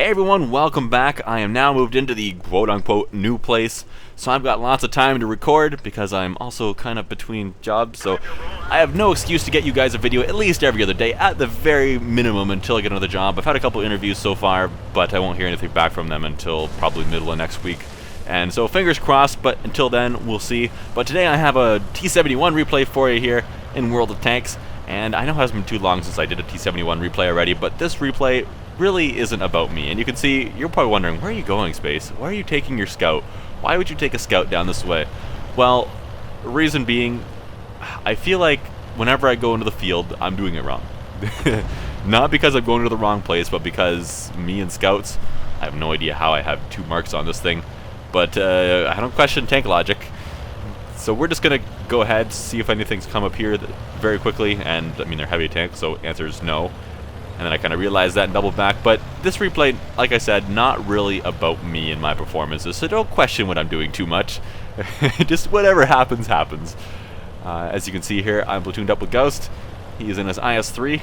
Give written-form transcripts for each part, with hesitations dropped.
Hey everyone, welcome back. I am now moved into the quote-unquote new place, so I've got lots of time to record because I'm also kind of between jobs, so I have no excuse to get you guys a video at least every other day, at the very minimum, until I get another job. I've had a couple interviews so far, but I won't hear anything back from them until probably middle of next week. And so fingers crossed, but until then, we'll see. But today I have a T71 replay for you here in World of Tanks, and I know it hasn't been too long since I did a T71 replay already, but this replay really isn't about me. And you can see, you're probably wondering, where are you going, Space? Why are you taking your scout? Why would you take a scout down this way? Well, reason being, I feel like whenever I go into the field, I'm doing it wrong. Not because I'm going to the wrong place, but because me and scouts, I have no idea how I have 2 marks on this thing, but I don't question tank logic. So we're just gonna go ahead, see if anything's come up here very quickly, and I mean they're heavy tanks, so answer is no. And then I kind of realized that and doubled back. But this replay, like I said, not really about me and my performances, so don't question what I'm doing too much. Just whatever happens, happens. As you can see here, I'm platooned up with Ghost. He is in his IS-3.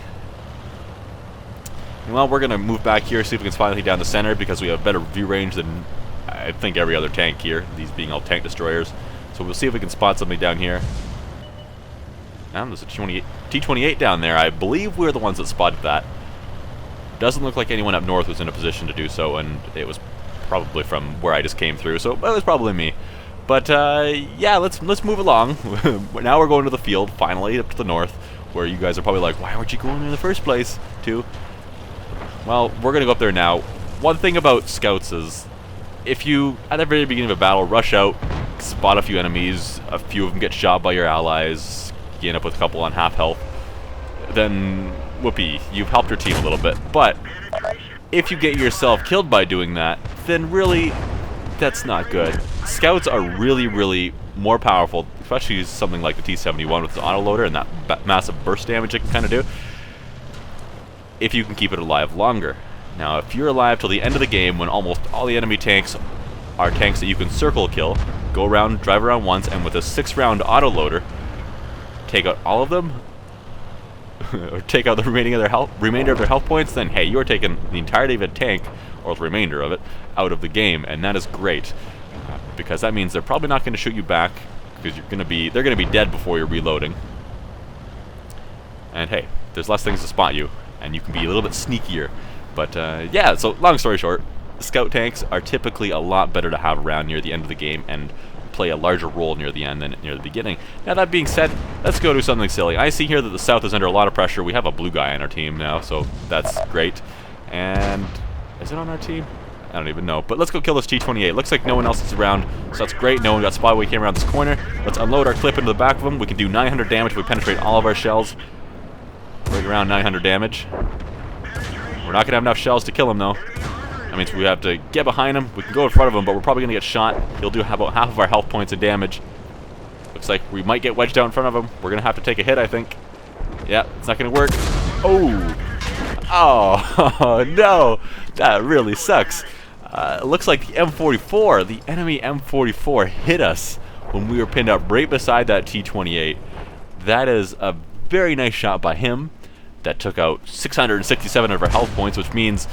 And well, we're going to move back here, see if we can spot anything down the center, because we have better view range than I think every other tank here, these being all tank destroyers. So we'll see if we can spot something down here. And there's a T28 down there. I believe we're the ones that spotted that. Doesn't look like anyone up north was in a position to do so, and it was probably from where I just came through, so it was probably me. But yeah, let's move along. Now we're going to the field, finally, up to the north, where you guys are probably like, why weren't you going in the first place, too? Well, we're going to go up there now. One thing about scouts is, if you, at the very beginning of a battle, rush out, spot a few enemies, a few of them get shot by your allies, you end up with a couple on half health, then whoopee, you've helped your team a little bit. But if you get yourself killed by doing that, then really, that's not good. Scouts are really more powerful, especially something like the T71 with the autoloader and that massive burst damage it can kind of do, if you can keep it alive longer. Now, if you're alive till the end of the game, when almost all the enemy tanks are tanks that you can circle kill, go around, drive around once, and with a 6-round autoloader, take out all of them, or take out the remainder of their health points, then hey, you're taking the entirety of a tank, or the remainder of it, out of the game, and that is great, because that means they're probably not going to shoot you back, because they're going to be dead before you're reloading. And hey, there's less things to spot you, and you can be a little bit sneakier. But yeah, so long story short, scout tanks are typically a lot better to have around near the end of the game, and play a larger role near the end than near the beginning. Now, that being said, let's go do something silly. I see here that the South is under a lot of pressure. We have a blue guy on our team now, so that's great. And is it on our team? I don't even know. But let's go kill this T28. Looks like no one else is around, so that's great. No one got spotted when we came around this corner. Let's unload our clip into the back of him. We can do 900 damage if we penetrate all of our shells. Right around 900 damage. We're not going to have enough shells to kill him, though. That means we have to get behind him. We can go in front of him, but we're probably going to get shot. He'll do about half of our health points of damage. Looks like we might get wedged out in front of him. We're going to have to take a hit, I think. Yeah, it's not going to work. Oh, no. That really sucks. It looks like the M44, the enemy M44, hit us when we were pinned up right beside that T28. That is a very nice shot by him. That took out 667 of our health points, which means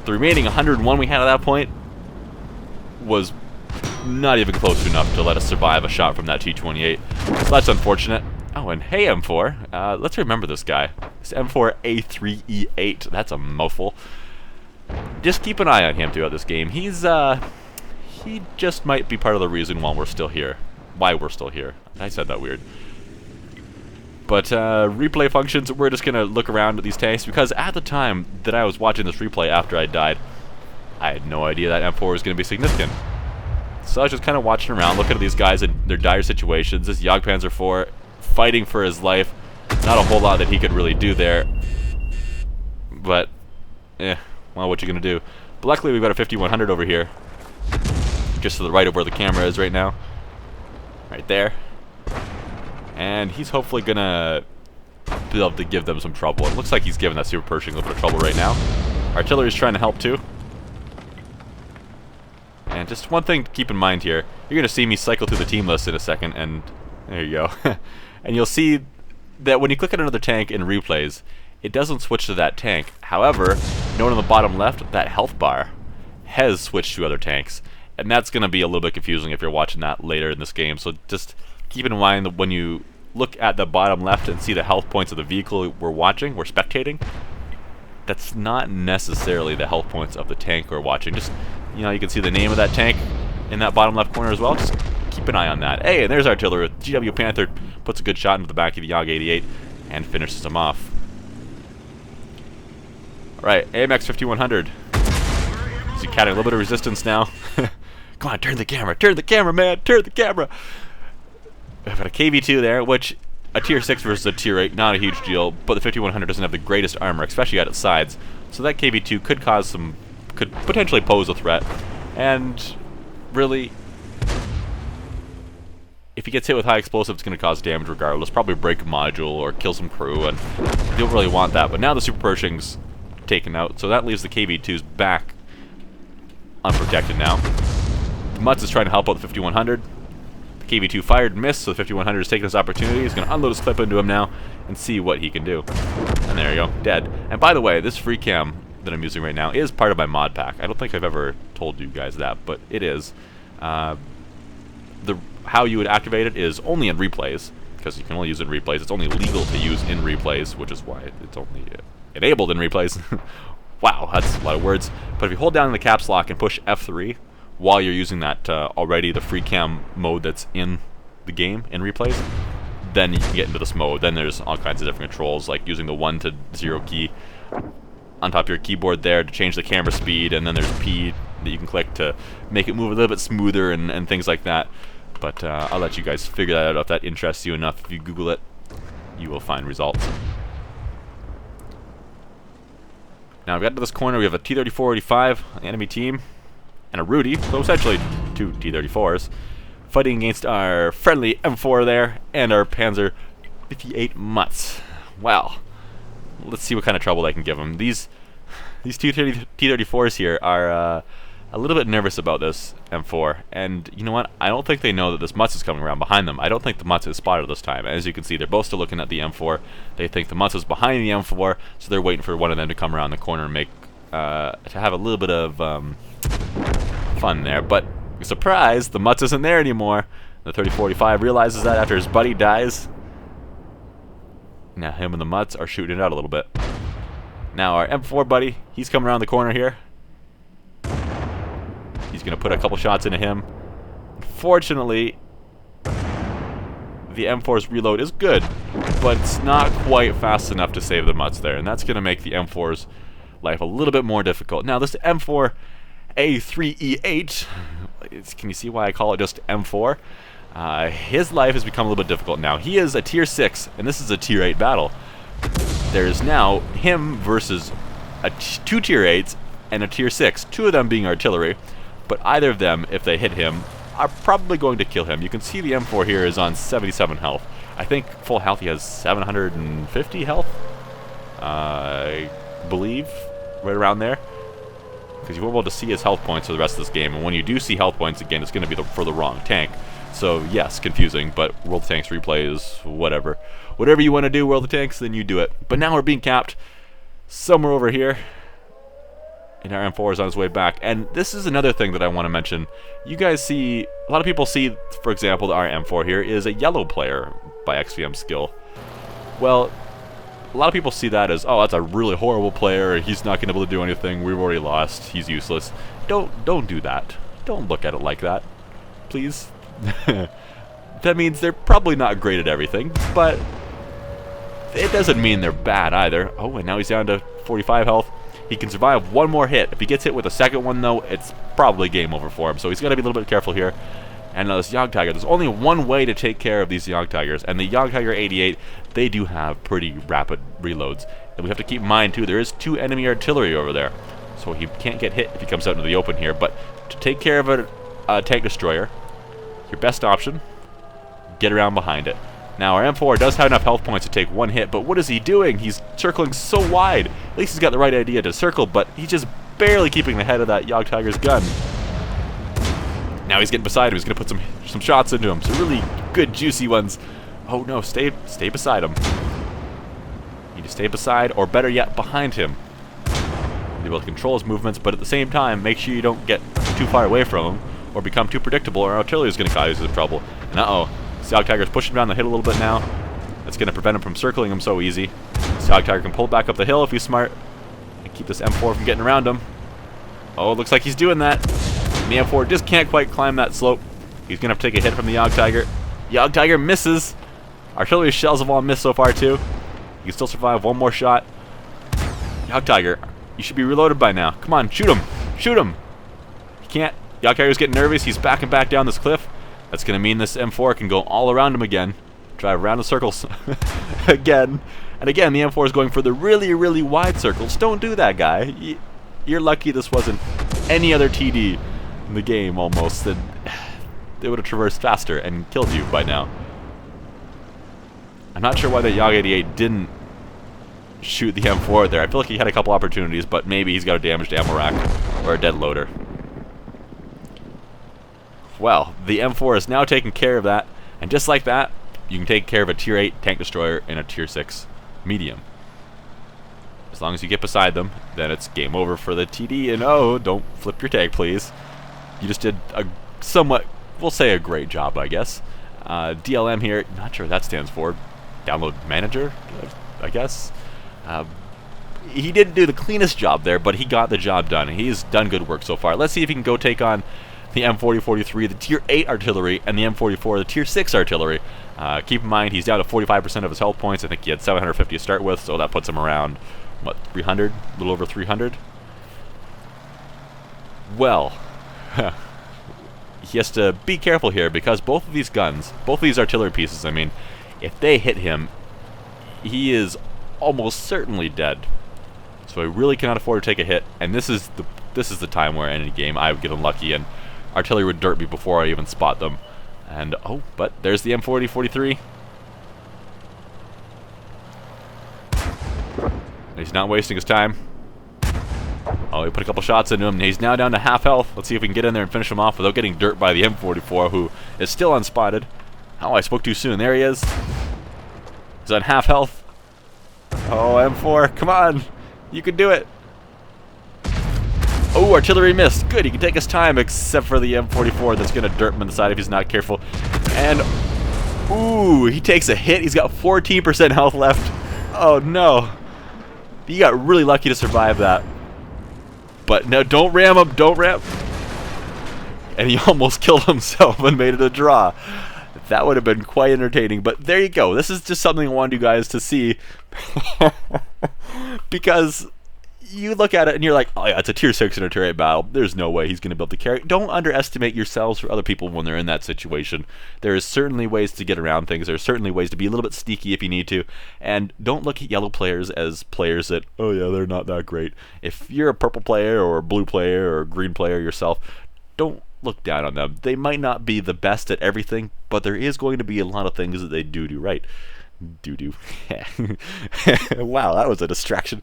the remaining 101 we had at that point was not even close enough to let us survive a shot from that T28. So that's unfortunate. Oh, and hey M4, let's remember this guy. This M4A3E8, that's a mouthful. Just keep an eye on him throughout this game. He just might be part of the reason why we're still here. I said that weird. But replay functions, we're just going to look around at these tanks, because at the time that I was watching this replay after I died, I had no idea that M4 was going to be significant. So I was just kind of watching around, looking at these guys in their dire situations. This Jagdpanzer IV fighting for his life. Not a whole lot that he could really do there. But, well, what you going to do? But luckily we've got a 5100 over here. Just to the right of where the camera is right now. Right there. And he's hopefully gonna be able to give them some trouble. It looks like he's giving that Super Pershing a little bit of trouble right now. Artillery's trying to help too. And just one thing to keep in mind here, you're gonna see me cycle through the team list in a second, and there you go. And you'll see that when you click on another tank in replays, it doesn't switch to that tank. However, note on the bottom left, that health bar has switched to other tanks. And that's going to be a little bit confusing if you're watching that later in this game. So just keep in mind that when you look at the bottom left and see the health points of the vehicle we're spectating, that's not necessarily the health points of the tank we're watching. Just, you know, you can see the name of that tank in that bottom left corner as well. Just keep an eye on that. Hey, and there's artillery. GW Panther puts a good shot into the back of the YOG-88 and finishes him off. Alright, AMX 5100. Is he catching a little bit of resistance now? Come on, turn the camera, man, turn the camera! We've got a KV-2 there, which a tier 6 versus a tier 8, not a huge deal, but the 5100 doesn't have the greatest armor, especially at its sides. So that KV-2 could potentially pose a threat. And really, if he gets hit with high explosive, it's going to cause damage regardless. Probably break a module or kill some crew, and you don't really want that. But now the Super Pershing's taken out, so that leaves the KV-2's back unprotected now. The Mutz is trying to help out the 5100. The KV-2 fired and missed, so the 5100 is taking his opportunity. He's going to unload his clip into him now and see what he can do. And there you go, dead. And by the way, this free cam that I'm using right now is part of my mod pack. I don't think I've ever told you guys that, but it is. How you would activate it is only in replays, because you can only use it in replays. It's only legal to use in replays, which is why it's only enabled in replays. Wow, that's a lot of words. But if you hold down the caps lock and push F3 while you're using that the free cam mode that's in the game, in replays, then you can get into this mode. Then there's all kinds of different controls, like using the 1 to 0 key on top of your keyboard there to change the camera speed, and then there's P that you can click to make it move a little bit smoother and things like that. But I'll let you guys figure that out if that interests you enough. If you Google it, you will find results. Now we've got to this corner, we have a T-3485, the enemy team, and a Rudy, so essentially two T-34s, fighting against our friendly M4 there, and our Panzer 58 Mutz. Well, let's see what kind of trouble they can give them. These two T-34s here are a little bit nervous about this M4, and you know what? I don't think they know that this Mutz is coming around behind them. I don't think the Mutz is spotted this time. As you can see, they're both still looking at the M4. They think the Mutz is behind the M4, so they're waiting for one of them to come around the corner and make to have a little bit of fun there. But surprise, the Mutz isn't there anymore. The 3045 realizes that after his buddy dies. Now him and the Mutz are shooting it out a little bit. Now our M4 buddy, he's coming around the corner here. He's going to put a couple shots into him. Unfortunately, the M4's reload is good, but it's not quite fast enough to save the Mutz there, and that's going to make the M4's life a little bit more difficult. Now, this M4A3E8, can you see why I call it just M4? His life has become a little bit difficult now. He is a tier 6, and this is a tier 8 battle. There's now him versus two tier 8s and a tier 6, two of them being artillery. But either of them, if they hit him, are probably going to kill him. You can see the M4 here is on 77 health. I think full health he has 750 health. I believe, right around there. Because you won't be able to see his health points for the rest of this game. And when you do see health points again, it's going to be for the wrong tank. So yes, confusing, but World of Tanks replay is whatever. Whatever you want to do, World of Tanks, then you do it. But now we're being capped somewhere over here. And our M4 is on his way back. And this is another thing that I want to mention. You guys see, a lot of people see, for example, our M4 here is a yellow player by XVM skill. Well, a lot of people see that as, oh, that's a really horrible player, he's not going to be able to do anything, we've already lost, he's useless. Don't do that. Don't look at it like that. Please. That means they're probably not great at everything, but it doesn't mean they're bad either. Oh, and now he's down to 45 health. He can survive one more hit. If he gets hit with a second one, though, it's probably game over for him. So he's got to be a little bit careful here. And this Yog Tiger, there's only one way to take care of these Yog Tigers. And the Yog Tiger 88, they do have pretty rapid reloads. And we have to keep in mind, too, there is two enemy artillery over there. So he can't get hit if he comes out into the open here. But to take care of a tank destroyer, your best option, get around behind it. Now, our M4 does have enough health points to take one hit, but what is he doing? He's circling so wide. At least he's got the right idea to circle, but he's just barely keeping the head of that Yog Tiger's gun. Now he's getting beside him. He's going to put some shots into him. Some really good, juicy ones. Oh, no. Stay beside him. You need to stay beside, or better yet, behind him. You'll be able to control his movements, but at the same time, make sure you don't get too far away from him, or become too predictable, or artillery is going to cause you some trouble. And Yog Tiger's pushing down the hill a little bit now. That's going to prevent him from circling him so easy. Yog Tiger can pull back up the hill if he's smart, and keep this M4 from getting around him. Oh, looks like he's doing that. The M4 just can't quite climb that slope. He's going to have to take a hit from the Yog Tiger. Yog Tiger misses. Artillery shells have all missed so far, too. He can still survive one more shot. Yog Tiger, you should be reloaded by now. Come on, shoot him. Shoot him. He can't. Yog Tiger's getting nervous. He's backing back down this cliff. That's going to mean this M4 can go all around him again. Drive around in circles again. And again, the M4 is going for the really, really wide circles. Don't do that, guy. You're lucky this wasn't any other TD in the game, almost. That they would have traversed faster and killed you by now. I'm not sure why the Yog-88 didn't shoot the M4 there. I feel like he had a couple opportunities, but maybe he's got a damaged ammo rack or a dead loader. Well, the M4 is now taking care of that, and just like that, you can take care of a Tier 8 tank destroyer in a Tier 6 medium. As long as you get beside them, then it's game over for the TD, and oh, don't flip your tag, please. You just did a somewhat, we'll say a great job, I guess. DLM here, not sure what that stands for. Download Manager, I guess. He didn't do the cleanest job there, but he got the job done. He's done good work so far. Let's see if he can go take on the M4043, the Tier 8 artillery, and the M44, the Tier 6 artillery. Keep in mind, he's down to 45% of his health points. I think he had 750 to start with, so that puts him around, what, 300? A little over 300? Well, he has to be careful here, because both of these guns, both of these artillery pieces, I mean, if they hit him, he is almost certainly dead. So he really cannot afford to take a hit, and this is the time where in any game I would get unlucky and artillery would dirt me before I even spot them. And oh, but there's the M4043. He's not wasting his time. Oh, he put a couple shots into him, and he's now down to half health. Let's see if we can get in there and finish him off without getting dirt by the M44, who is still unspotted. Oh, I spoke too soon. There he is. He's on half health. Oh, M4, come on. You can do it. Oh, artillery missed. Good, he can take his time, except for the M44 that's going to dirt him in the side if he's not careful. And, ooh, he takes a hit. He's got 14% health left. Oh, no. He got really lucky to survive that. But no, don't ram him. Don't ram. And he almost killed himself and made it a draw. That would have been quite entertaining. But there you go. This is just something I wanted you guys to see. Because you look at it and you're like, oh yeah, it's a Tier 6 in a Tier 8 battle. There's no way he's going to be able to carry. Don't underestimate yourselves or other people when they're in that situation. There is certainly ways to get around things. There are certainly ways to be a little bit sneaky if you need to. And don't look at yellow players as players that, oh yeah, they're not that great. If you're a purple player or a blue player or a green player yourself, don't look down on them. They might not be the best at everything, but there is going to be a lot of things that they do right. Do. Wow, that was a distraction.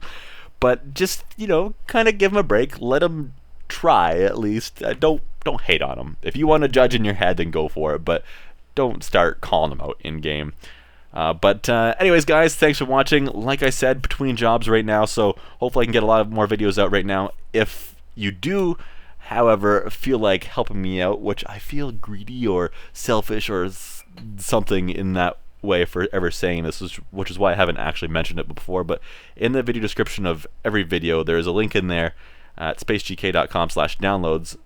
But just, you know, kind of give them a break. Let them try, at least. Don't hate on them. If you want to judge in your head, then go for it. But don't start calling them out in-game. Anyways, guys, thanks for watching. Like I said, between jobs right now, so hopefully I can get a lot of more videos out right now. If you do, however, feel like helping me out, which I feel greedy or selfish or something in that way for ever saying this, which is why I haven't actually mentioned it before, but in the video description of every video there is a link in there at spacegk.com/downloads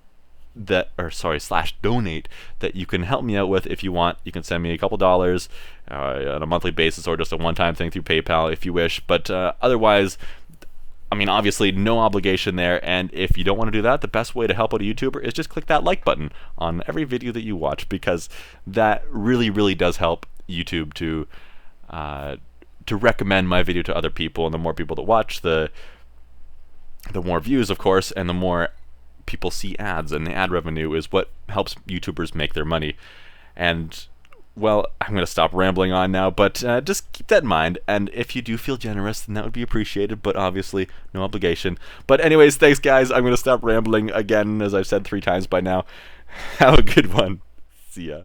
/donate that you can help me out with if you want. You can send me a couple dollars on a monthly basis or just a one-time thing through PayPal if you wish, but otherwise, I mean, obviously no obligation there, and if you don't want to do that, the best way to help out a YouTuber is just click that like button on every video that you watch, because that really, really does help YouTube to recommend my video to other people, and the more people that watch, the more views, of course, and the more people see ads, and the ad revenue is what helps YouTubers make their money. And well, I'm going to stop rambling on now, but just keep that in mind, and if you do feel generous, then that would be appreciated, but obviously no obligation. But anyways, thanks guys, I'm going to stop rambling again, as I've said 3 times by now. Have a good one. See ya.